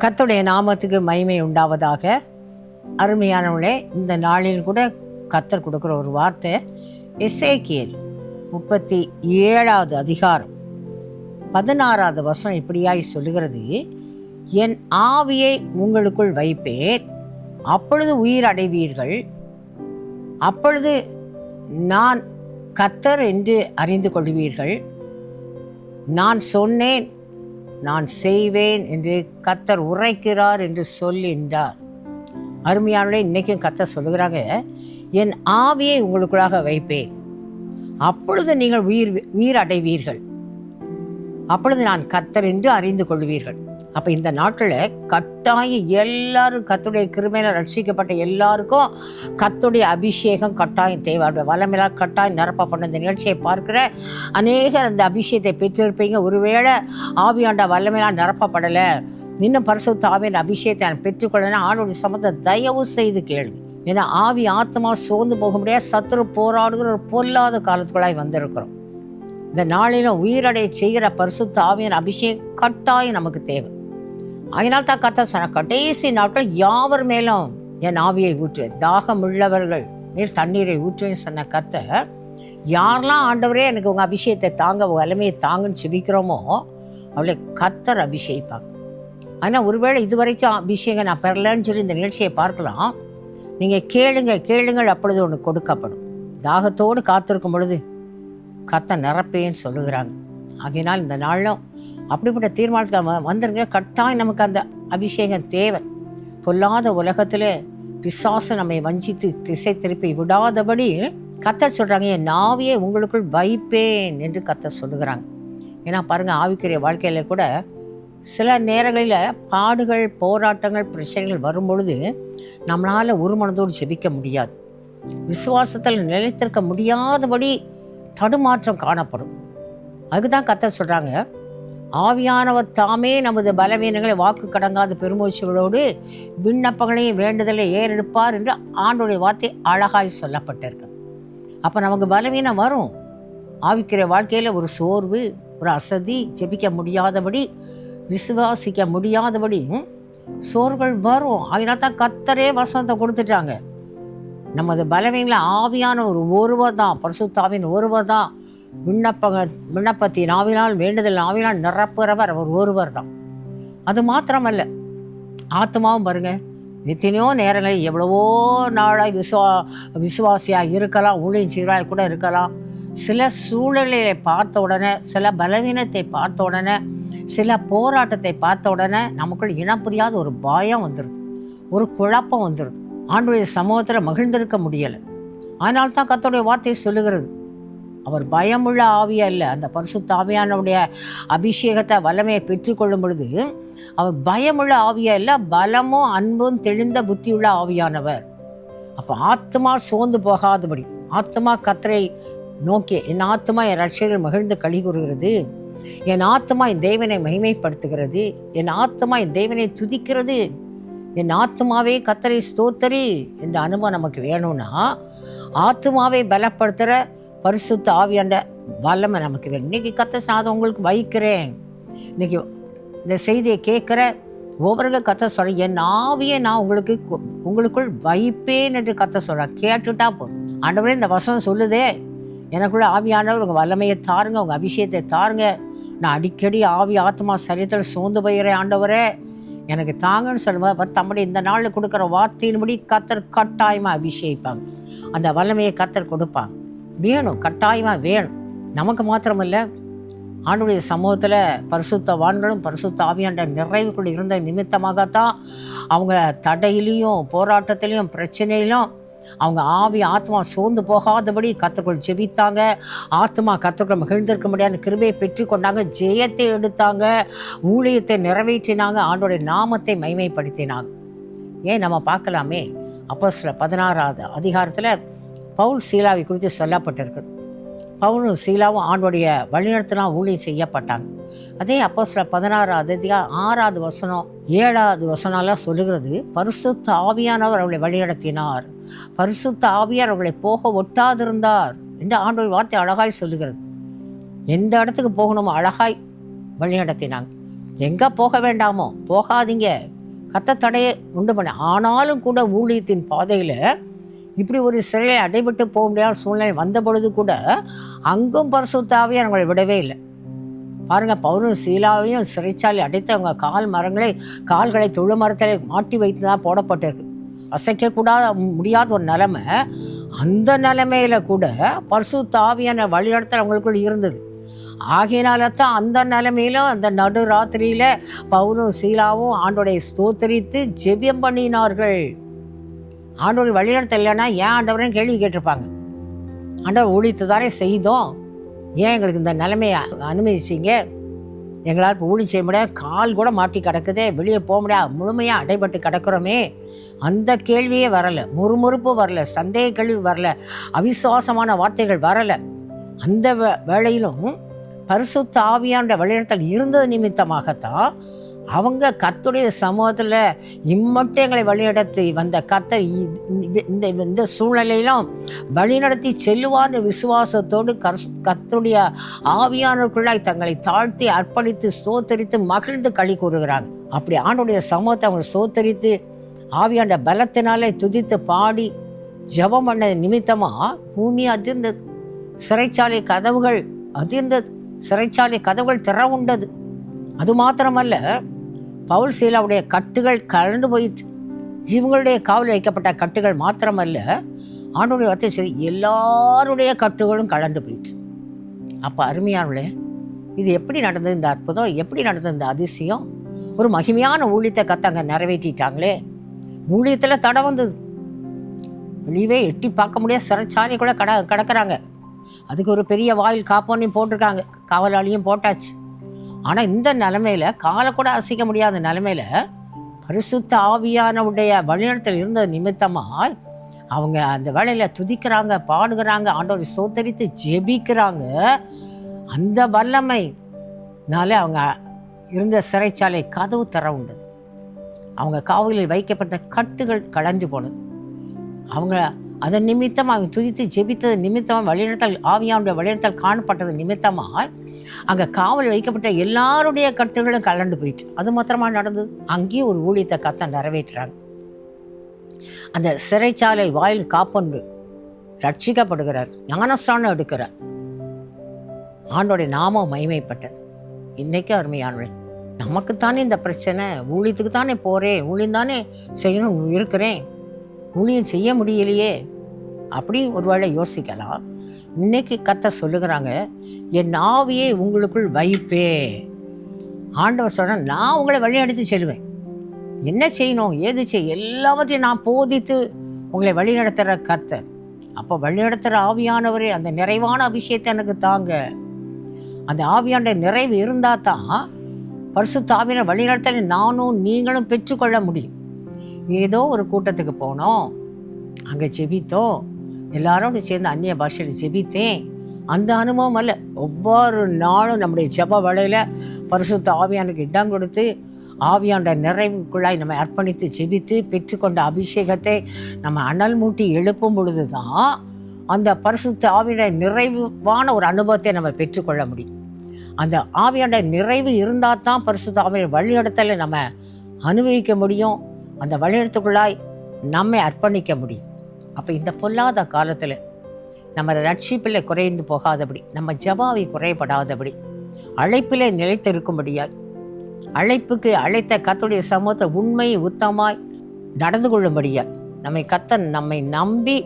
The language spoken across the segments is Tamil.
கர்த்தருடைய நாமத்துக்கு மகிமை உண்டாவதாக. அருமையானவர்களே, இந்த நாளில் கூட கர்த்தர் கொடுக்குற ஒரு வார்த்தை எசேக்கியேல் 37வது அதிகாரம் 16வது வசனம் இப்படியாய் சொல்லுகிறது, என் ஆவியை உங்களுக்குள் வைப்பேன், அப்பொழுது உயிர் அடைவீர்கள், அப்பொழுது நான் கர்த்தர் என்று அறிந்து கொள்வீர்கள், நான் சொன்னேன் நான் செய்வேன் என்று கர்த்தர் உரைக்கிறார் என்று சொல்கின்றார். அருமையானவர்களே, இன்னைக்கும் கர்த்தர் சொல்லுகிறாங்க, என் ஆவியை உங்களுக்குள்ளாக வைப்பேன், அப்பொழுது நீங்கள் உயிர் அடைவீர்கள், அப்பொழுது நான் கர்த்தர் என்று அறிந்து கொள்வீர்கள். அப்போ இந்த நாட்டில் கட்டாயம் எல்லாரும் கர்த்தருடைய கிருபையினால் ரட்சிக்கப்பட்ட எல்லாருக்கும் கர்த்தருடைய அபிஷேகம் கட்டாயம் தேவை. அவருடைய வல்லமையால் கட்டாயம் நிரப்பப்பட்ட இந்த நிகழ்ச்சியை பார்க்கிற அநேகர் அந்த அபிஷேகத்தை பெற்றிருப்பீங்க. ஒருவேளை ஆவியாண்ட வல்லமையால் நிரப்பப்படலை, இன்னும் பரிசுத்த ஆவியின் அபிஷேகத்தை நான் பெற்றுக்கொள்ளனா ஆணுடைய சமத்தை தயவு செய்து கேளுங்க. ஏன்னா ஆவி ஆத்மா சோர்ந்து போக முடியாது, சத்துரு போராடுகிற ஒரு பொல்லாத காலத்துக்குள்ளாய் வந்திருக்கிறோம். இந்த நாளிலும் உயிரடைய செய்கிற பரிசுத்த ஆவியின் அபிஷேகம் கட்டாயம் நமக்கு தேவை. அதனால் தான் கர்த்தர் சொன்ன, கடைசி நாட்கள் யாவர் மேலும் என் ஆவியை ஊற்றுவேன், தாகம் உள்ளவர்கள் மேல் தண்ணீரை ஊற்றுவேன் சொன்ன கர்த்தர், யாரெல்லாம் ஆண்டவரே எனக்கு உங்கள் அபிஷேகத்தை தாங்க, வல்லமையை தாங்கன்னு செபிக்கிறோமோ அவளை கர்த்தர் அபிஷேகிப்பாங்க. ஆனால் ஒருவேளை இது வரைக்கும் அபிஷேகம் நான் பெறலன்னு சொல்லி இந்த நிகழ்ச்சியை பார்க்கலாம். நீங்கள் கேளுங்கள், அப்பொழுது ஒன்று கொடுக்கப்படும். தாகத்தோடு காத்திருக்கும் பொழுது கர்த்தர் நிரப்பேன்னு சொல்லுகிறாங்க. ஆகையினால் இந்த நாளும் அப்படிப்பட்ட தீர்மானத்துக்கு வந்துருங்க. கட்டாயம் நமக்கு அந்த அபிஷேகம் தேவை. பொல்லாத உலகத்தில் பிசாசு நம்மை வஞ்சித்து திசை திருப்பி விடாதபடி கர்த்தர் சொல்கிறாங்க, என் ஆவியை உங்களுக்குள் வைப்பேன் என்று கர்த்தர் சொல்லுகிறாங்க. ஏன்னா பாருங்கள், ஆவிக்குரிய வாழ்க்கையில் கூட சில நேரங்களில் பாடுகள், போராட்டங்கள், பிரச்சனைகள் வரும் பொழுது நம்மளால் ஒரு மனதோடு ஜெபிக்க முடியாது, விசுவாசத்தில் நிலைத்திருக்க முடியாதபடி தடுமாற்றம் காணப்படும். அதுதான் கர்த்தர் சொல்கிறாங்க, ஆவியானவர் தாமே நமது பலவீனங்களை வாக்கு கடங்காத பெருமூச்சுகளோடு விண்ணப்பங்களையும் வேண்டுதலை ஏறெடுப்பார் என்று ஆண்டோடைய வார்த்தை அழகாய் சொல்லப்பட்டிருக்கு. அப்போ நமக்கு பலவீனம் வரும். ஆவிக்கிற வாழ்க்கையில் ஒரு சோர்வு, ஒரு அசதி, ஜெபிக்க முடியாதபடி, விசுவாசிக்க முடியாதபடி சோர்வுகள் வரும். அதனால தான் கர்த்தரே வசனத்தை கொடுத்துட்டாங்க, நமது பலவீனங்களை ஆவியான ஒருவர் தான், பரிசுத்தாவின் ஒருவர் தான் விண்ணப்பத்தின் ஆவினால் வேண்டுதல் ஆவினால் நிரப்புறவர் அவர் ஒருவர் தான். அது மாத்திரமல்ல, ஆத்மாவும் பாருங்க, எத்தனையோ நேரங்களில் எவ்வளவோ நாளாய் விசுவாசியாக இருக்கலாம், ஊழியம் செய்கிறாய் கூட இருக்கலாம். சில சூழ்நிலையை பார்த்த உடனே, சில பலவீனத்தை பார்த்த உடனே, சில போராட்டத்தை பார்த்த உடனே நமக்குள் இனம் புரியாத ஒரு பயம் வந்துடுது, ஒரு குழப்பம் வந்துடுது. ஆண்டவருடைய சமூகத்தில் மகிழ்ந்திருக்க முடியலை. அதனால தான் கர்த்தருடைய வார்த்தை சொல்லுகிறது, அவர் பயமுள்ள ஆவியா இல்லை, அந்த பரிசுத்த ஆவியானுடைய அபிஷேகத்தை வல்லமையை பெற்றுக்கொள்ளும் பொழுது அவர் பயமுள்ள ஆவியா இல்லை, பலமும் அன்பும் தெளிந்த புத்தியுள்ள ஆவியானவர். அப்போ ஆத்மா சோர்ந்து போகாதபடி, ஆத்மா கர்த்தரை நோக்கி, என் ஆத்மா என் ரட்சகர்கள் மகிழ்ந்து களி கூறுகிறது, என் ஆத்மா என் தேவனை மகிமைப்படுத்துகிறது, என் ஆத்மா என் தேவனை துதிக்கிறது, என் ஆத்மாவே கர்த்தரை ஸ்தோத்தரி என்ற அனுபவம் நமக்கு வேணும்னா ஆத்மாவை பலப்படுத்துகிற பரிசுத்த ஆவியாண்ட வல்லமை நமக்கு வேணும். இன்னைக்கு கர்த்தர் சாதம் உங்களுக்கு வைக்கிறேன். இன்னைக்கு இந்த செய்தியை கேட்குற ஒவ்வொரு கர்த்தர் சொல்ற, என் ஆவியை நான் உங்களுக்குள் வைப்பேன் என்று கர்த்தர் சொல்கிறேன். கேட்டுட்டா போதும். ஆண்டவரே, இந்த வசனம் சொல்லுதே, எனக்குள்ள ஆவியானவர் உங்கள் வல்லமையை தாருங்க, உங்கள் அபிஷேகத்தை தாருங்க, நான் அடிக்கடி ஆவி ஆத்மா சரீரத்தில் சோர்ந்து போகிறேன், ஆண்டவரே எனக்கு தாங்கன்னு சொல்லும்போது தம்முடைய இந்த நாளில் கொடுக்குற வார்த்தையின்படி கர்த்தர் கட்டாயமாக அபிஷேகிப்பாங்க. அந்த வல்லமையை கர்த்தர் கொடுப்பாங்க. வேணும், கட்டாயமாக வேணும். நமக்கு மாத்திரமில்ல, ஆண்டவருடைய சமூகத்தில் பரிசுத்தவான்களும் பரிசுத்த ஆவியாண்ட நிறைவுக்குள் இருந்த நிமித்தமாகத்தான் அவங்க தடையிலையும் போராட்டத்திலையும் பிரச்சனையிலும் அவங்க ஆவி ஆத்மா சோர்ந்து போகாதபடி கர்த்தருக்குள் ஜெபித்தாங்க. ஆத்மா கர்த்தருக்குள் மகிழ்ந்திருக்க முடியாத கிருபையை பெற்றுக்கொண்டாங்க, ஜெயத்தை எடுத்தாங்க, ஊழியத்தை நிறைவேற்றினாங்க, ஆண்டோடைய நாமத்தை மகிமைப்படுத்தினாங்க. ஏன் நம்ம பார்க்கலாமே, அப்போஸ்தலர் 16வது அதிகாரத்தில் பவுல் சீலாவை குறித்து சொல்லப்பட்டிருக்கு. பவுலும் சீலாவும் ஆண்டோடைய வழிநடத்தினால் ஊழியம் செய்யப்பட்டாங்க. அதே அப்போஸ்தலர் 16வது அதிகாரம் 6வது வசனம் 7வது வசனம்லாம் சொல்லுகிறது, பரிசுத்த ஆவியானவர் அவர்களை வழிநடத்தினார், பரிசுத்த ஆவியார் அவர்களை போக ஒட்டாதிருந்தார் என்று ஆண்டோடைய வார்த்தை அழகாய் சொல்லுகிறது. எந்த இடத்துக்கு போகணுமோ அழகாய் வழிநடத்தினாங்க. எங்கே போக வேண்டாமோ போகாதீங்க, கர்த்தர் தடையை உண்டு பண்ண. ஆனாலும் கூட ஊழியத்தின் பாதையில் இப்படி ஒரு சிறையில் அடைபட்டு போக முடியாத சூழ்நிலை வந்த பொழுது கூட அங்கும் பரிசுத்த ஆவியானவர் அவங்களை விடவே இல்லை. பாருங்கள், பவுலும் சீலாவையும் சிறைச்சாலை அடைத்து அவங்க கால்களை தொழு மரத்திலே மாட்டி வைத்து தான் போடப்பட்டிருக்கு. அசைக்கக்கூடாத முடியாத ஒரு நிலைமை. அந்த நிலைமையில கூட பரிசுத்த ஆவியான வழிநடத்தல் அவங்களுக்குள் இருந்தது. ஆகையினால தான் அந்த நிலைமையிலும் அந்த நடு ராத்திரியில பவுலும் சீலாவும் ஆண்டவரை ஸ்தோத்தரித்து ஜெபியம் பண்ணினார்கள். ஆண்டவர் வழிநடத்தல் இல்லைன்னா ஏன் ஆண்டவரையும் கேள்வி கேட்டிருப்பாங்க. ஆண்டவர் ஊழியத்தை தானே செய்தோம், ஏன் எங்களுக்கு இந்த நிலைமையை அனுமதிச்சிங்க, எங்களால் இப்போ ஊழி செய்ய முடியாது, கால் கூட மாட்டி கிடக்குதே, வெளியே போக முடியாது, முழுமையாக அடைபட்டு கிடக்கிறோமே. அந்த கேள்வியே வரலை, முறுமுறுப்பு வரலை, சந்தேக கேள்வி வரலை, அவிசுவாசமான வார்த்தைகள் வரலை. அந்த வேளையிலும் பரிசுத்த ஆவியானோட வழிநடத்தல் இருந்தது நிமித்தமாகத்தான் அவங்க கர்த்தருடைய சமூகத்தில் இம்மட்டும் எங்களை வழிநடத்தி வந்த கர்த்தர் இந்த சூழ்நிலையிலும் வழிநடத்தி செல்லுவார்ன்ற விசுவாசத்தோடு கர்த்தருடைய ஆவியானவருக்குள்ளாய் தங்களை தாழ்த்தி அர்ப்பணித்து ஸ்தோத்தரித்து மகிழ்ந்து களி கூறுகிறாங்க. அப்படி ஆண்டவருடைய சமூகத்தை அவங்க ஸ்தோத்தரித்து ஆவியாண்ட பலத்தினாலே துதித்து பாடி ஜெபம் பண்ண நிமித்தமாக பூமி அதிர்ந்தது, சிறைச்சாலை கதவுகள் அதிர்ந்தது, சிறைச்சாலை கதவுகள் திறவுண்டது. அது மாத்திரமல்ல, பவுல் சீலாவுடைய கட்டுகள் கலண்டு போயிடுச்சு. இவங்களுடைய காவலில் வைக்கப்பட்ட கட்டுகள் மாத்திரமல்ல, ஆண்டவருடைய வார்த்தை சரி எல்லாருடைய கட்டுகளும் கலண்டு போயிடுச்சு. அப்போ அருமையானவர்களே, இது எப்படி நடந்தது இந்த அற்புதம், எப்படி நடந்தது இந்த அதிசயம்? ஒரு மகிமையான ஊழியத்தை கத்தாங்க நிறைவேற்றிட்டாங்களே. ஊழியத்தில் தடை வந்தது, வெளியவே எட்டி பார்க்க முடியாத சிறைச்சாலைக்குள்ளே கிடக்கிறாங்க. அதுக்கு ஒரு பெரிய வாயில் காப்போனையும் போட்டிருக்காங்க, காவலாளியும் போட்டாச்சு. ஆனால் இந்த நிலைமையில் காலை கூட அசைக்க முடியாத நிலைமையில் பரிசுத்த ஆவியானவுடைய வழிநடத்தல் இருந்த நிமித்தமாக அவங்க அந்த வேளையில் துதிக்கிறாங்க, பாடுகிறாங்க, ஆண்டவரை ஸ்தோத்தரித்து ஜெபிக்கிறாங்க. அந்த வல்லமைனால அவங்க இருந்த சிறைச்சாலை கதவு திறவுண்டது. அவங்க காவலில் வைக்கப்பட்ட கட்டுகள் களைஞ்சு போனது. அவங்க அதன் நிமித்தமாக அவங்க துதித்து ஜெபித்தது நிமித்தமாக வழிநடத்தல் ஆவியானுடைய வழிநடத்தல் காணப்பட்டது நிமித்தமாக அங்கே காவல் வைக்கப்பட்ட எல்லாருடைய கட்டுகளும் கலண்டு போயிடுச்சு. அது மாத்திரமாக நடந்தது. அங்கேயும் ஒரு ஊழியத்தை கர்த்தர் நிறைவேற்றுறாங்க. அந்த சிறைச்சாலை வாயில் காப்பொன்று ரட்சிக்கப்படுகிறார், ஞானஸ்நானம் எடுக்கிறார். ஆண்டோடைய நாமம் மகிமைப்பட்டது. இன்னைக்கு அருமையானவர்களே, நமக்குத்தானே இந்த பிரச்சனை, ஊழியத்துக்கு தானே போகிறேன், ஊழியம் தானே செய்யணும் இருக்கிறேன், ஊழியம் செய்ய முடியலையே அப்படி ஒருவேளை யோசிக்கலாம். இன்னைக்கு கர்த்தர் சொல்லுகிறாங்க, என் ஆவியை உங்களுக்குள் வைப்பே. ஆண்டவர் சொல்ற, நான் உங்களை வழிநடத்தி செல்வேன். என்ன செய்யணும், ஏது செய்ய எல்லாவற்றையும் நான் போதித்து உங்களை வழிநடத்துகிற கர்த்தர். அப்போ வழிநடத்துகிற ஆவியானவரே அந்த நிறைவான அபிஷேகத்தை எனக்கு தாங்க. அந்த ஆவியாண்ட நிறைவு இருந்தால் தான் பரிசுத்த ஆவியான வழிநடத்தலை நானும் நீங்களும் பெற்றுக்கொள்ள முடியும். ஏதோ ஒரு கூட்டத்துக்கு போனோம், அங்கே ஜெபித்தோம், எல்லாரோடு சேர்ந்து அந்நிய பாஷையில் ஜெபித்தேன், அந்த அனுபவம் அல்ல. ஒவ்வொரு நாளும் நம்முடைய ஜெப வேளையில் பரிசுத்த ஆவியானுக்கு இடம் கொடுத்து ஆவியாண்ட நிறைவுக்குள்ளாய் நம்ம அர்ப்பணித்து ஜெபித்து பெற்றுக்கொண்ட அபிஷேகத்தை நம்ம அனல் மூட்டி எழுப்பும் பொழுது தான் அந்த பரிசுத்த ஆவியோட நிறைவான ஒரு அனுபவத்தை நம்ம பெற்றுக்கொள்ள முடியும். அந்த ஆவியாண்ட நிறைவு இருந்தால் தான் பரிசுத்த ஆவியோட வழிநடத்தலை நம்ம அனுபவிக்க முடியும், அந்த வழிநடத்துக்குள்ளாய் நம்மை அர்ப்பணிக்க முடியும். அப்போ இந்த பொல்லாத காலத்தில் நம்ம ரட்சிப்பில் குறைந்து போகாதபடி, நம்ம ஜெபாவை குறைபடாதபடி, அழைப்பிலே நிலைத்திருக்கும்படியாய், அழைப்புக்கு அழைத்த கர்த்தருடைய சமூகத்தை உண்மை உத்தமாய் நடந்து கொள்ளும்படியாய், நம்மை நம்பி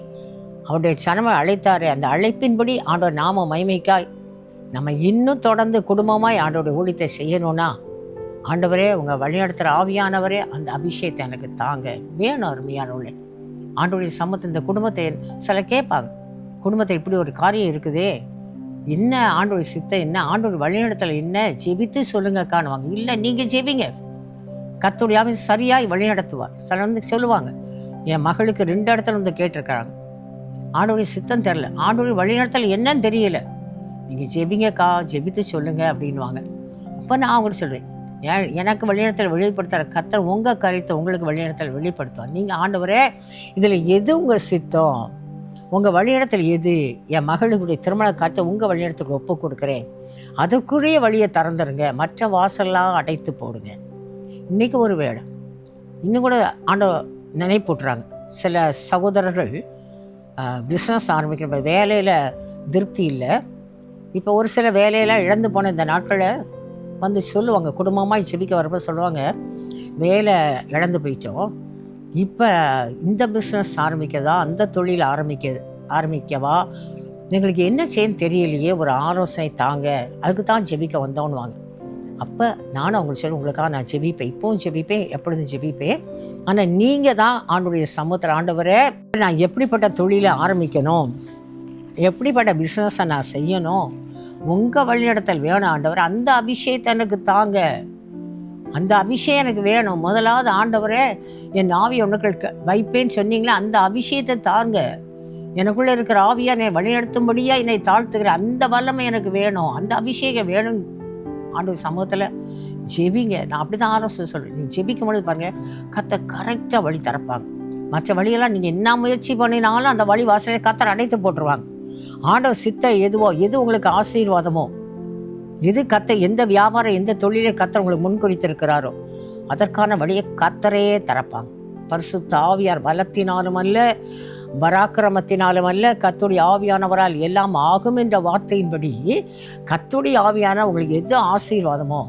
அவருடைய சனமை அழைத்தாரே, அந்த அழைப்பின்படி ஆண்டவர் நாம மகிமைக்காய் நம்ம இன்னும் தொடர்ந்து குடும்பமாய் ஆண்டவருடைய ஊழியத்தை செய்யணும்னா, ஆண்டவரே உங்கள் வழிநடத்துகிற ஆவியானவரே அந்த அபிஷேகத்தை எனக்கு தாங்க வேணும். அருமையானவர்களே, ஆண்டவருடைய சமூகத்தை இந்த குடும்பத்தை சில கேட்பாங்க, குடும்பத்தை இப்படி ஒரு காரியம் இருக்குதே, என்ன ஆண்டவருடைய சித்தம் என்ன, ஆண்டவர் வழிநடத்தல் என்ன, ஜெபித்து சொல்லுங்க காணுவாங்க. இல்லை, நீங்கள் ஜெபிங்க, கர்த்தருடைய ஆவி சரியாய் வழிநடத்துவார். சில வந்து சொல்லுவாங்க, என் மகளுக்கு 2 இடத்துல வந்து கேட்டிருக்கிறாங்க, ஆண்டவருடைய சித்தம் தெரில, ஆண்டவருடைய வழிநடத்தல் என்னன்னு தெரியல, நீங்கள் ஜெபிங்கக்கா, ஜெபித்து சொல்லுங்க அப்படின்வாங்க. அப்போ நான் அவங்கள்ட்ட சொல்கிறேன், எனக்கு வழிநடத்தல் வெளிப்படுத்துகிற கர்த்தர் உங்கள் கருத்தை உங்களுக்கு வழிநடத்தல் வெளிப்படுத்துவார். நீங்கள் ஆண்டவரே இதில் எது உங்கள் சித்தம், உங்கள் வழியிடத்தில் எது, என் மகளுடைய திருமண காற்றை உங்கள் வழியிடத்துக்கு ஒப்பு கொடுக்குறேன், அதற்குரிய வழியை திறந்துருங்க, மற்ற வாசல்லாம் அடைத்து போடுங்க. இன்றைக்கி ஒரு வேளை இன்னும் கூட ஆண்டவர் நினைப்பூட்டுறாங்க. சில சகோதரர்கள் பிஸ்னஸ் ஆரம்பிக்கிற வேலையில் திருப்தி இல்லை. இப்போ ஒரு சில வேலையெல்லாம் இழந்து போன இந்த நாட்களில் வந்து சொல்லுவாங்க, குடும்பமாக ஜெபிக்க வரப்போ சொல்லுவாங்க, வேலை இழந்து போயிட்டோம், இப்போ இந்த பிஸ்னஸ் ஆரம்பிக்கதா, அந்த தொழில் ஆரம்பிக்கவா, எங்களுக்கு என்ன செய்யன்னு தெரியலையே, ஒரு ஆலோசனை தாங்க, அதுக்கு தான் ஜெபிக்க வந்தோன்னுவாங்க. அப்போ நானும் அவங்களுக்கு சொல்லி, உங்களுக்காக நான் ஜெபிப்பேன், இப்போவும் ஜெபிப்பேன், எப்பொழுதும் ஜெபிப்பேன். ஆனால் நீங்கள் தான் ஆண்டவருடைய சமூகத்தில், ஆண்டவரே நான் எப்படிப்பட்ட தொழிலை ஆரம்பிக்கணும், எப்படிப்பட்ட பிஸ்னஸை நான் செய்யணும், உங்கள் வழிநடத்தல் வேணும் ஆண்டவர், அந்த அபிஷேகத்தை எனக்கு தாங்க, அந்த அபிஷேகம் எனக்கு வேணும். முதலாவது ஆண்டவரே என் ஆவி உனக்கு வைப்பேன்னு சொன்னீங்களே, அந்த அபிஷேகத்தை தாங்க, எனக்குள்ளே இருக்கிற ஆவியை என்னை வழிநடத்தும்படியாக என்னை தாழ்த்துக்கிற அந்த வல்லமை எனக்கு வேணும், அந்த அபிஷேகம் வேணும். ஆண்டவர் சமூகத்தில் ஜெபிங்க. நான் அப்படி தான் ஆலோசனை சொல்கிறேன். நீ ஜெபிக்கும் பொழுது பாருங்கள், கர்த்தர் கரெக்டாக வழி திறப்பாங்க. மற்ற வழியெல்லாம் நீங்கள் என்ன முயற்சி பண்ணினாலும் அந்த வழி வாசலை கர்த்தர் அடைத்து போட்டுருவாங்க. ஆண்டவர் சித்தம் எதுவோ, எது உங்களுக்கு ஆசீர்வாதமோ, எது கர்த்தர் எந்த வியாபாரம் எந்த தொழிலை கர்த்தர் உங்களுக்கு முன்குறித்திருக்கிறாரோ அதற்கான வழியை கர்த்தரே திறப்பாங்க. பரிசுத்த ஆவியார் பலத்தினாலும் அல்ல, பராக்கிரமத்தினாலும் அல்ல, கர்த்தருடைய ஆவியானவரால் எல்லாம் ஆகும் என்ற வார்த்தையின்படி கர்த்தருடைய ஆவியான உங்களுக்கு எது ஆசீர்வாதமோ,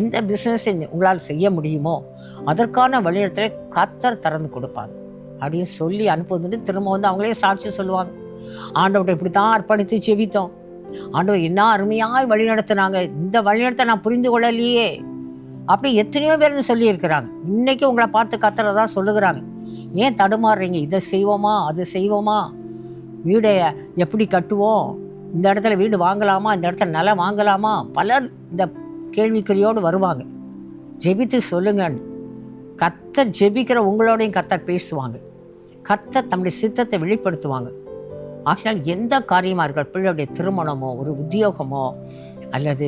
எந்த பிஸ்னஸை உங்களால் செய்ய முடியுமோ அதற்கான வழியிடத்துல கர்த்தர் திறந்து கொடுப்பாங்க அப்படின்னு சொல்லி அனுப்புவது. திரும்ப வந்து அவங்களே சாட்சி சொல்லுவாங்க, ஆண்டவர்கிட்ட இப்படி தான் அர்ப்பணித்து ஜெபித்தோம், ஆண்டவர் என்ன அருமையாய் வழி நடத்தினாங்க, இந்த வழிநடத்தை நான் புரிந்து கொள்ளலையே, அப்படி எத்தனையோ பேர் சொல்லியிருக்கிறாங்க. இன்றைக்கி உங்களை பார்த்து கர்த்தரை சொல்லுகிறாங்க, ஏன் தடுமாறுறீங்க, இதை செய்வோமா அது செய்வோமா, வீடை எப்படி கட்டுவோம், இந்த இடத்துல வீடு வாங்கலாமா, இந்த இடத்துல நிலம் வாங்கலாமா, பலர் இந்த கேள்விக்குறியோடு வருவாங்க. ஜெபித்து சொல்லுங்கன்னு கர்த்தர் ஜெபிக்கிற உங்களோடையும் கர்த்தர் பேசுவாங்க, கர்த்தர் தம்முடைய சித்தத்தை வெளிப்படுத்துவாங்க. ஆகினால் எந்த காரியமாக இருக்கட்டும், பிள்ளையுடைய திருமணமோ, ஒரு உத்தியோகமோ, அல்லது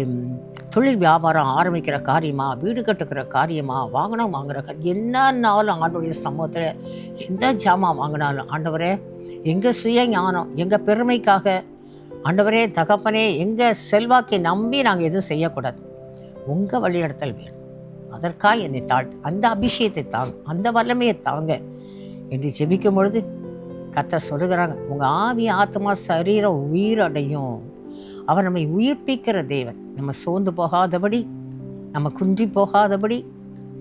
தொழில் வியாபாரம் ஆரம்பிக்கிற காரியமா, வீடு கட்டுக்கிற காரியமா, வாகனம் வாங்குற என்னன்னாலும் ஆண்டவருடைய சமூகத்தில் எந்த ஜாமான் வாங்கினாலும், ஆண்டவரே எங்கள் சுய ஞானம் எங்கள் பெருமைக்காக, ஆண்டவரே தகப்பனே எங்கள் செல்வாக்கை நம்பி நாங்கள் எதுவும் செய்யக்கூடாது, உங்கள் வழிநடத்தல் வேணும், அதற்காக என்னை தாழ்த்து, அந்த அபிஷேகத்தை தாங்க, அந்த வல்லமையை தாங்க என்று ஜெபிக்கும் பொழுது கர்த்தர் சொல்லுகிறாங்க, உங்கள் ஆவி ஆத்மா சரீரம் உயிரடையும். அவர் நம்மை உயிர்ப்பிக்கிற தேவன். நம்ம சோர்ந்து போகாதபடி, நம்ம குன்றி போகாதபடி,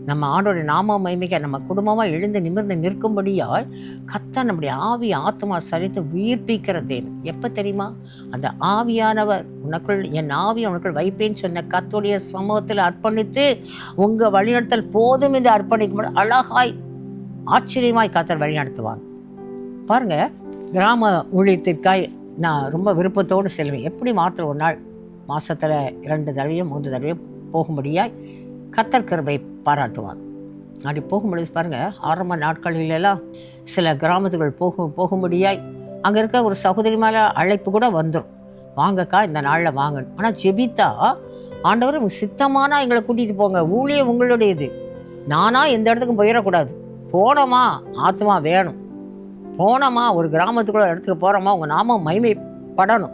நம்ம ஆண்டோட நாம மகிமைக்க நம்ம குடும்பமாக எழுந்து நிமிர்ந்து நிற்கும்படியால் கர்த்தர் நம்முடைய ஆவி ஆத்மா சரீரத்தை உயிர்ப்பிக்கிற தேவன். எப்போ தெரியுமா? அந்த ஆவியானவர் உனக்குள், என் ஆவி உனக்குள் வைப்பேன்னு சொன்ன கர்த்தருடைய சமூகத்தில் அர்ப்பணித்து உங்கள் வழிநடத்தல் போதும் என்று அர்ப்பணிக்கும்போது அழகாய் ஆச்சரியமாய் கர்த்தர் வழிநடத்துவாங்க. பாருங்கள், கிராம ஊழியத்திற்காய் நான் ரொம்ப விருப்பத்தோடு செல்வேன். எப்படி மாத்திரம் ஒரு நாள் மாதத்தில் 2 தடவையோ 3 தடவையோ போகும்படியாய் கர்த்தர் கிருபை பாராட்டுவாங்க. அப்படி போகும்பொழுது பாருங்கள், ஆரம்ப நாட்களிலெல்லாம் சில கிராமத்துகள் போகும்படியாய் அங்கே இருக்க ஒரு சகோதரி மேலே அழைப்பு கூட வந்துடும், வாங்கக்கா இந்த நாளில் வாங்கணும். ஆனால் ஜெபித்தா ஆண்டவர் சித்தமானா எங்களை கூட்டிகிட்டு போங்க, ஊழியம் உங்களுடையது, நானாக எந்த இடத்துக்கும் போயிடக்கூடாது, போனோமா ஆத்மா வேணும், போனோமா ஒரு கிராமத்துக்குள்ள இடத்துக்கு போகிறோமா உங்கள் நாம மகிமைப்படணும்,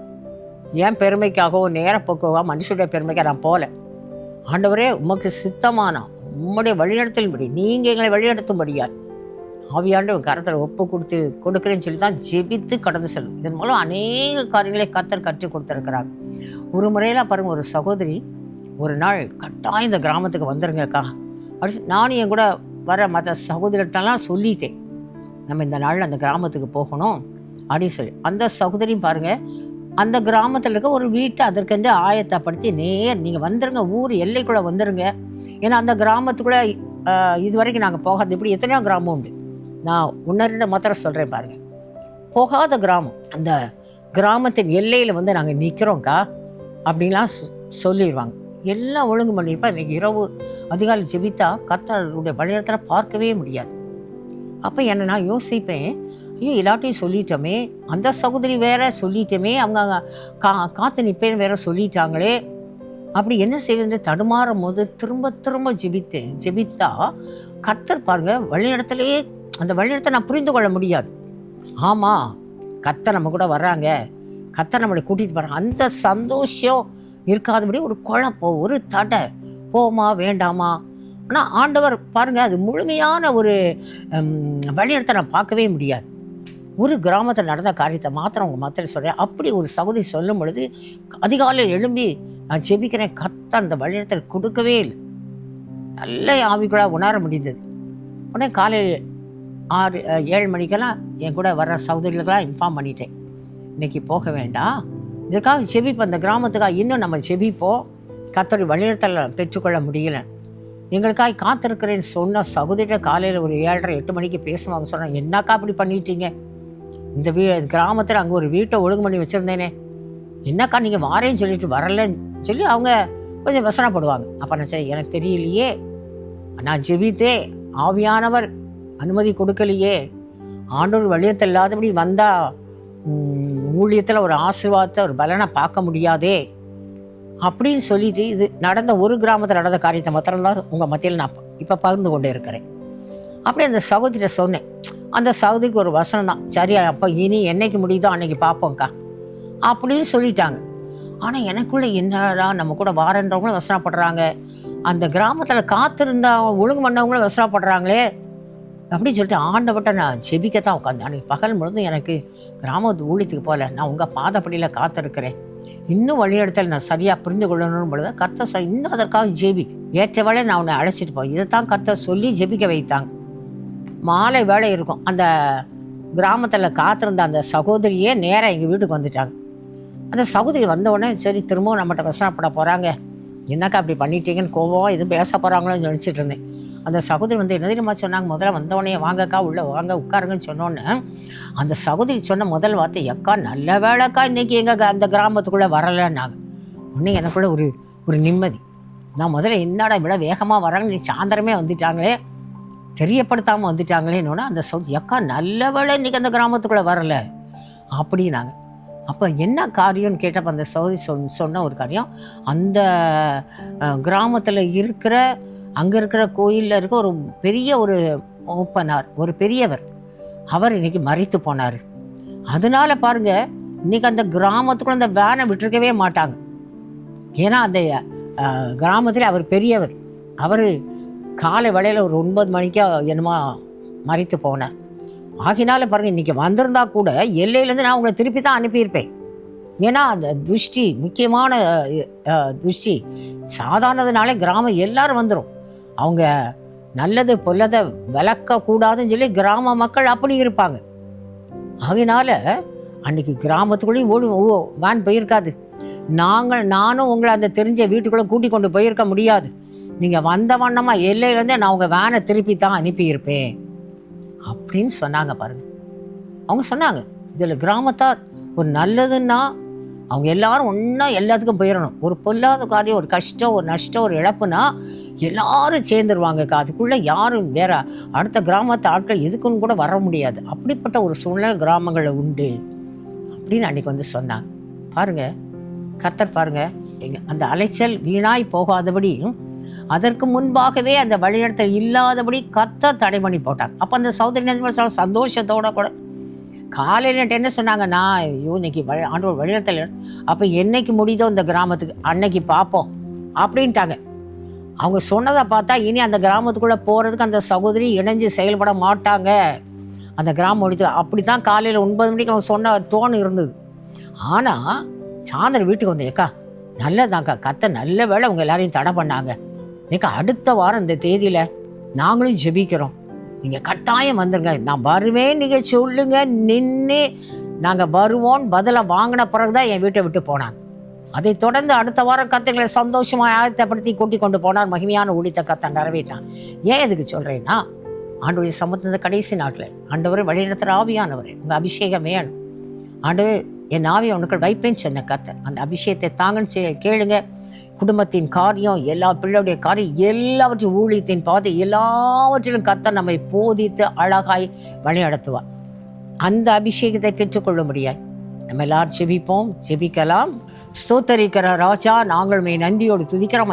ஏன் பெருமைக்காகவும் நேரப்போக்காக மனுஷனுடைய பெருமைக்காக நான் போகல, ஆண்டவரே உமக்கு சித்தமானா உம்முடைய வழிநடத்தலின்படி நீங்கள் எங்களை வழிநடத்தும்படியால் ஆவியாண்டு கரத்தில் ஒப்பு கொடுக்குறேன்னு சொல்லி தான் ஜெபித்து கடந்து செல்லும். இதன் மூலம் அநேக காரியங்களை கர்த்தர் கற்றுக் கொடுத்துருக்கிறாங்க. ஒரு முறையில் பாருங்கள், ஒரு சகோதரி ஒரு நாள் கட்டாயம் இந்த கிராமத்துக்கு வந்துருங்கக்கா அப்படி நானும் என் கூட வர மற்ற சகோதரிகிட்டலாம் சொல்லிட்டேன், நம்ம இந்த நாளில் அந்த கிராமத்துக்கு போகணும் அப்படின்னு சொல்லி. அந்த சகோதரியும் பாருங்கள், அந்த கிராமத்தில் இருக்க ஒரு வீட்டை அதற்கென்று ஆயத்தப்படுத்தி நீங்கள் வந்துடுங்க, ஊர் எல்லைக்குள்ளே வந்துடுங்க, ஏன்னா அந்த கிராமத்துக்குள்ளே இது வரைக்கும் நாங்கள் போகாது, இப்படி எத்தனையோ கிராமம் உண்டு, நான் 1-2 மாத்திரம் சொல்கிறேன் பாருங்கள், போகாத கிராமம், அந்த கிராமத்தின் எல்லையில் வந்து நாங்கள் நிற்கிறோங்க்கா அப்படின்லாம் சொல்லிடுவாங்க. எல்லாம் ஒழுங்கு பண்ணியிருப்பா. இன்றைக்கி இரவு அதிகாலை ஜெபித்தா கர்த்தருடைய வழிநடத்தலை பார்க்கவே முடியாது. அப்போ என்ன நான் யோசிப்பேன், ஐயோ எல்லாத்தையும் சொல்லிட்டோமே, அந்த சகோதரி வேற சொல்லிட்டோமே, அவங்க காத்து நிற்பேன்னு வேற சொல்லிட்டாங்களே, அப்படி என்ன செய்வதுன்னு தடுமாறும் போது திரும்ப திரும்ப ஜெபித்தா கர்த்தர் பாருங்க வழிநடத்தலையே, அந்த வழிநடத்தை நான் புரிந்து கொள்ள முடியாது. ஆமாம், கர்த்தர் நம்ம கூட வர்றாங்க, கர்த்தர் நம்மளை கூட்டிகிட்டு போகிறாங்க, அந்த சந்தோஷம் இருக்காதபடி ஒரு குழப்பம், ஒரு தடை, போமா வேண்டாமா. ஆனால் ஆண்டவர் பாருங்கள், அது முழுமையான ஒரு வழிநடத்தை நான் பார்க்கவே முடியாது. ஒரு கிராமத்தில் நடந்த காரியத்தை மாத்திரம் உங்கள் மத்தியில் சொல்கிறேன். அப்படி ஒரு சகோதரி சொல்லும் பொழுது அதிகாலையில் எழும்பி நான் ஜெபிக்கிறேன், கர்த்தர் அந்த வழிநடத்தை கொடுக்கவே இல்லை. நல்ல ஆவிக்குள்ளாக உணர முடிந்தது. உடனே காலையில் 6-7 மணிக்கெல்லாம் என் கூட வர்ற சகோதரிகளுக்கெல்லாம் இன்ஃபார்ம் பண்ணிட்டேன், இன்றைக்கி போக வேண்டாம், இதற்காக ஜெபிப்போம், அந்த கிராமத்துக்காக இன்னும் நம்ம ஜெபிப்போம், கர்த்தருடைய வழிநடத்தலை பெற்றுக்கொள்ள முடியல, எங்களுக்காக காத்திருக்கிறேன்னு சொன்ன சகோதரிட்ட காலையில் ஒரு 7:30-8 மணிக்கு பேசுவாங்க. சொன்னாங்க, என்னக்கா அப்படி பண்ணிட்டீங்க, இந்த கிராமத்தில் அங்கே ஒரு வீட்டை ஒழுங்கு பண்ணி வச்சுருந்தேனே, என்னக்கா நீங்கள் வாரேன்னு சொல்லிட்டு வரலன்னு சொல்லி அவங்க கொஞ்சம் வசனப்படுவாங்க. அப்போ நான் சரி, எனக்கு தெரியலையே, நான் ஜெபித்தே, ஆவியானவர் அனுமதி கொடுக்கலையே, ஆண்டவர் வழியத்தை இல்லாதபடி வந்தால் ஊழியத்தில் ஒரு ஆசீர்வாதத்தை ஒரு பலனை பார்க்க முடியாதே அப்படின்னு சொல்லிட்டு, இது நடந்த ஒரு கிராமத்தில் நடந்த காரியத்தை மாத்திரம்தான் உங்கள் மத்தியில் நான் இப்போ பகிர்ந்து கொண்டே இருக்கிறேன். அப்படி அந்த சகோதரியை சொன்னேன். அந்த சகோதரிக்கு ஒரு வசனம் தான், சரி அப்போ இனி என்னைக்கு முடியுதோ அன்னைக்கு பார்ப்போம்க்கா அப்படின்னு சொல்லிட்டாங்க. ஆனால் எனக்குள்ளே என்னதான் நம்ம கூட வாரன்றவங்களும் வசனப்படுறாங்க, அந்த கிராமத்தில் காத்திருந்தா ஒழுங்கு பண்ணவங்களும் வசனப்படுறாங்களே அப்படின்னு சொல்லிட்டு ஆண்டவட்ட நான் ஜெபிக்கத்தான் உட்காந்து. அன்றைக்கி பகல் முழுதும் எனக்கு கிராமத்து ஊழியத்துக்கு போகல, நான் உங்கள் பாதப்படியில் காத்திருக்கிறேன், இன்னும் வழிநடத்தல் நான் சரியாக புரிந்து கொள்ளணும் பொழுது கர்த்தர் இன்னும் அதற்காக ஜெபி, ஏற்ற வேலை நான் உன்னை அழைச்சிட்டு போய் இதைத்தான் கர்த்தர் சொல்லி ஜெபிக்க வைத்தாங்க. மாலை வேலை இருக்கும். அந்த கிராமத்தில் காத்திருந்த அந்த சகோதரியே நேராக எங்கள் வீட்டுக்கு வந்துட்டாங்க. அந்த சகோதரி வந்தவுடனே சரி திரும்பவும் நம்மகிட்ட வசனப்பட போகிறாங்க, என்னக்கா அப்படி பண்ணிட்டீங்கன்னு கோவம் எதுவும் பேச போகிறாங்களோன்னு நினச்சிட்டு இருந்தேன். அந்த சகோதரி வந்து என்ன தெரியுமா சொன்னாங்க, முதல்ல வந்தவொடனே வாங்கக்கா உள்ளே வாங்க உட்காருங்கன்னு சொன்னோன்னே அந்த சகோதரி சொன்ன முதல் வார்த்தை, எக்கா நல்ல வேலைக்கா இன்றைக்கி எங்கள் அந்த கிராமத்துக்குள்ளே வரலைன்னாங்க. உடனே எனக்குள்ளே ஒரு நிம்மதி. நான் முதல்ல என்னடா இவ்வளோ வேகமாக வராங்க, நீ சாயந்தரமே வந்துட்டாங்களே, தெரியப்படுத்தாமல் வந்துட்டாங்களேன்னு அந்த சகோதரி, எக்கா நல்ல வேலை இன்றைக்கி அந்த கிராமத்துக்குள்ளே வரலை அப்படின்னாங்க. அப்போ என்ன காரியம்னு கேட்டப்போ அந்த சகோதரி சொன்ன ஒரு காரியம், அந்த கிராமத்தில் இருக்கிற அங்கே இருக்கிற கோயிலில் இருக்க ஒரு பெரிய ஒரு ஓப்பனார், ஒரு பெரியவர், அவர் இன்றைக்கி மரித்து போனார். அதனால பாருங்கள், இன்றைக்கி அந்த கிராமத்துக்குள்ள அந்த வேனை விட்டுருக்கவே மாட்டாங்க. ஏன்னா அந்த கிராமத்தில் அவர் பெரியவர், அவர் காலை வேளையில் ஒரு 9 மணிக்கு என்னமோ மரித்து போனார். ஆகினால பாருங்கள், இன்றைக்கி வந்திருந்தா கூட எல்லையிலேருந்து நான் உங்களை திருப்பி தான் அனுப்பியிருப்பேன். ஏன்னா அந்த துஷ்டி, முக்கியமான துஷ்டி சாதாரணதுனாலே கிராமம் எல்லாரும் வந்துடும், அவங்க நல்லது பொல்லதை விளக்கக்கூடாதுன்னு சொல்லி கிராம மக்கள் அப்படி இருப்பாங்க. ஆகினால அன்றைக்கி கிராமத்துக்குள்ளேயும் வேன் போயிருக்காது. நானும் உங்களை அந்த தெரிஞ்ச வீட்டுக்குள்ளே கூட்டி கொண்டு போயிருக்க முடியாது. நீங்கள் வந்த வண்ணமாக எல்லையிலேருந்தே நான் உங்கள் வேனை திருப்பி தான் அனுப்பியிருப்பேன் அப்படின்னு சொன்னாங்க. பாருங்கள், அவங்க சொன்னாங்க, இதில் கிராமத்தார் ஒரு நல்லதுன்னா அவங்க எல்லாரும் ஒன்றா எல்லாத்துக்கும் போயிடணும். ஒரு பொல்லாத காரியம், ஒரு கஷ்டம், ஒரு நஷ்டம், ஒரு இழப்புனா எல்லாரும் சேர்ந்துருவாங்க. அதுக்குள்ளே யாரும் வேற அடுத்த கிராமத்து ஆட்கள் எதுக்குன்னு கூட வர முடியாது. அப்படிப்பட்ட ஒரு சூழ்நிலை கிராமங்களில் உண்டு அப்படின்னு அன்றைக்கி வந்து சொன்னாங்க. பாருங்கள், கர்த்தர் பாருங்கள், அந்த அலைச்சல் வீணாய் போகாதபடியும் அதற்கு முன்பாகவே அந்த வழிநடத்தல் இல்லாதபடி கர்த்தர் தடை பண்ணி போட்டாங்க. அப்போ அந்த சகோதரி சந்தோஷத்தோட கூட காலையில் என்ன சொன்னாங்க, நான் இன்னைக்கு ஆண்டவர் வழிநடத்தல், அப்போ என்னைக்கு முடியுதோ இந்த கிராமத்துக்கு அன்னைக்கு பார்ப்போம் அப்படின்ட்டாங்க. அவங்க சொன்னதை பார்த்தா இனி அந்த கிராமத்துக்குள்ளே போகிறதுக்கு அந்த சகோதரி இணைஞ்சு செயல்பட மாட்டாங்க. அந்த கிராமம் ஒழித்து அப்படி தான் காலையில் 9 மணிக்கு அவங்க சொன்ன டோன் இருந்தது. ஆனால் சாயந்தரம் வீட்டுக்கு வந்து, ஏக்கா நல்லதாங்க்கா, கர்த்தர் நல்ல வேளை அவங்க எல்லாரையும் தடை பண்ணாங்க, ஏக்கா அடுத்த வாரம் இந்த தேதியில் நாங்களும் ஜெபிக்கிறோம், நீங்கள் கட்டாயம் வந்துருங்க, நான் வருவேன், நீங்கள் சொல்லுங்க, நின்று நாங்கள் வருவோன்னு பதிலை வாங்கின பிறகு தான் என் வீட்டை விட்டு போனாங்க. அதை தொடர்ந்து அடுத்த வாரம் கர்த்தர்களை சந்தோஷமாக ஆயத்தப்படுத்தி கூட்டி கொண்டு போனார். மகிமையான ஊழியத்தை கர்த்தர் நிறைவேற்றான். ஏன் எதுக்கு சொல்கிறேன்னா, ஆண்டவருடைய சமூகத்தின் கடைசி நாட்டில் ஆண்டவரை வழிநடத்துகிற ஆவியானவரே, உங்கள் அபிஷேகம் வேணும். ஆண்டவர் என் ஆவியை உனக்குள் வைப்பேன்னு சொன்ன கர்த்தர், அந்த அபிஷேகத்தை தாங்கன்னு கேளுங்க. குடும்பத்தின் காரியம், எல்லா பிள்ளையுடைய காரியம், எல்லாவற்றையும் ஊழியத்தின் பாதை எல்லாவற்றிலும் கர்த்தர் நம்மை போதித்து அழகாய் வழி நடத்துவார். அந்த அபிஷேகத்தை பெற்றுக்கொள்ள முடியாது. நம்ம எல்லாரும் ஜெபிப்போம். ஜெபிக்கலாம். ஸ்தோத்தரிக்கிற ராஜா, நாங்கள் மே நன்றியோடு துதிக்கிறோம்.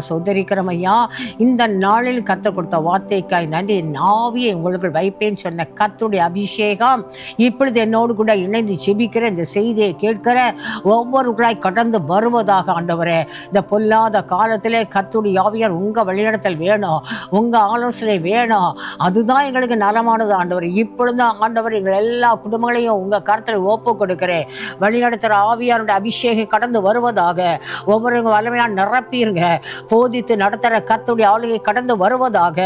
சோதரிக்கிறோம் ஐயா. இந்த நாளில் கர்த்தர் கொடுத்த வார்த்தைக்காய் நன்றி. நாவியை உங்களுக்கு வைப்பேன்னு சொன்ன கர்த்தருடைய அபிஷேகம் இப்பொழுது என்னோடு கூட இணைந்து ஜெபிக்கிற இந்த செய்தியை கேட்கிற ஒவ்வொருவர்களாய் கடந்து வருவதாக ஆண்டவரே. இந்த பொல்லாத காலத்திலே கர்த்தருடைய ஆவியார் உங்கள் வழிநடத்தல் வேணும், உங்கள் ஆலோசனை வேணும். அதுதான் எங்களுக்கு நலமானது ஆண்டவர். இப்பொழுது ஆண்டவர் எங்கள் எல்லா குடும்பங்களையும் உங்கள் கருத்தில் ஒப்பு கொடுக்கிறேன். வழிநடத்துகிற ஆவியாருடைய அபிஷேகம் கடந்து வருவதாக. ஒவ்வொரு வல்லமையாக நிரப்பிருங்க. போதித்து நடத்துகிற கர்த்தருடைய ஆளுகை கடந்து வருவதாக.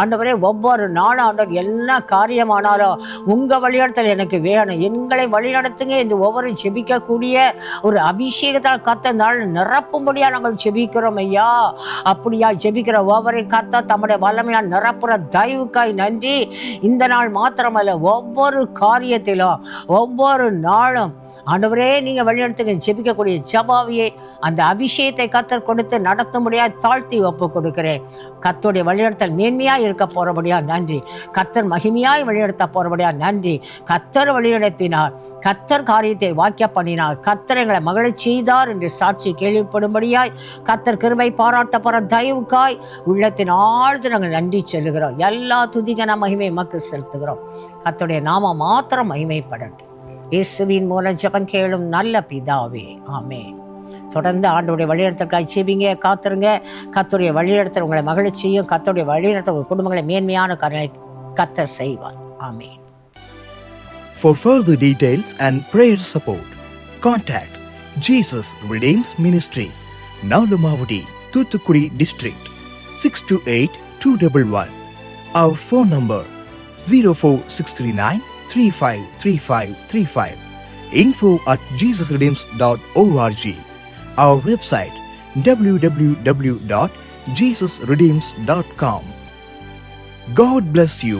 ஆண்டவரே, ஒவ்வொரு நாளும் ஆண்டவர் என்ன காரியமானாலும் உங்கள் வழிநடத்தல் எனக்கு வேணும், எங்களை வழிநடத்துங்க என்று ஒவ்வொரு ஜெபிக்கக்கூடிய ஒரு அபிஷேகத்தால் கர்த்தர் நாள் நிரப்பும்படியாக நாங்கள் ஜெபிக்கிறோம் ஐயா. அப்படியா ஜெபிக்கிற ஒவ்வொரு கர்த்தர் தம்முடைய வல்லமையாக நிரப்புற தயவுக்காய் நன்றி. இந்த நாள் மாத்திரமல்ல, ஒவ்வொரு காரியத்திலும் ஒவ்வொரு நாளும் ஆண்டவரே நீங்கள் வழிநடத்துங்க. ஜெபிக்கக்கூடிய ஜபாவியை அந்த அபிஷேகத்தை கர்த்தர் கொடுத்து நடத்தும்படியாக தாழ்த்தி ஒப்பு கொடுக்கிறேன். கர்த்தருடைய வழிநடத்தல் மேன்மையாக இருக்க போகிறபடியா நன்றி. கர்த்தர் மகிமையாய் வழிநடத்த போகிறபடியா நன்றி. கர்த்தர் வழிநடத்தினார், கர்த்தர் காரியத்தை வாக்கிய பண்ணினார், கர்த்தர் எங்களை மகிழச் செய்தார் என்று சாட்சி கேள்விப்படும்படியாய் கர்த்தர் கிருபை பாராட்ட போகிற தயவுக்காய் உள்ளத்தின் ஆழ்ந்து நாங்கள் நன்றி சொல்லுகிறோம். எல்லா துதிகன மகிமை எமக்கு செலுத்துகிறோம். கர்த்தருடைய நாம மாத்திரம் மகிமைப்படட்டும். இயேசுவின் மூலம் ஜெபம் கேளும் நல்ல பிதாவே, ஆமென். தொடர்ந்து ஆண்டவருடைய வழிநடத்தலுக்காய் ஜெபிங்க, காத்துருங்க. கர்த்தருடைய வழிநடத்தல் உங்களை மகிழச் செய்யும். கர்த்தருடைய வழிநடத்தல் உங்கள் குடும்பங்களை மேன்மையான காரியங்களை கர்த்தர் செய்வார். ஆமென். For further details and prayer support, contact Jesus Redeems Ministries, Nalumavudi, Thoothukudi District, 628-211. Our phone number 04639 353535. info@jesusredeems.org. Our website www.jesusredeems.com. God bless you.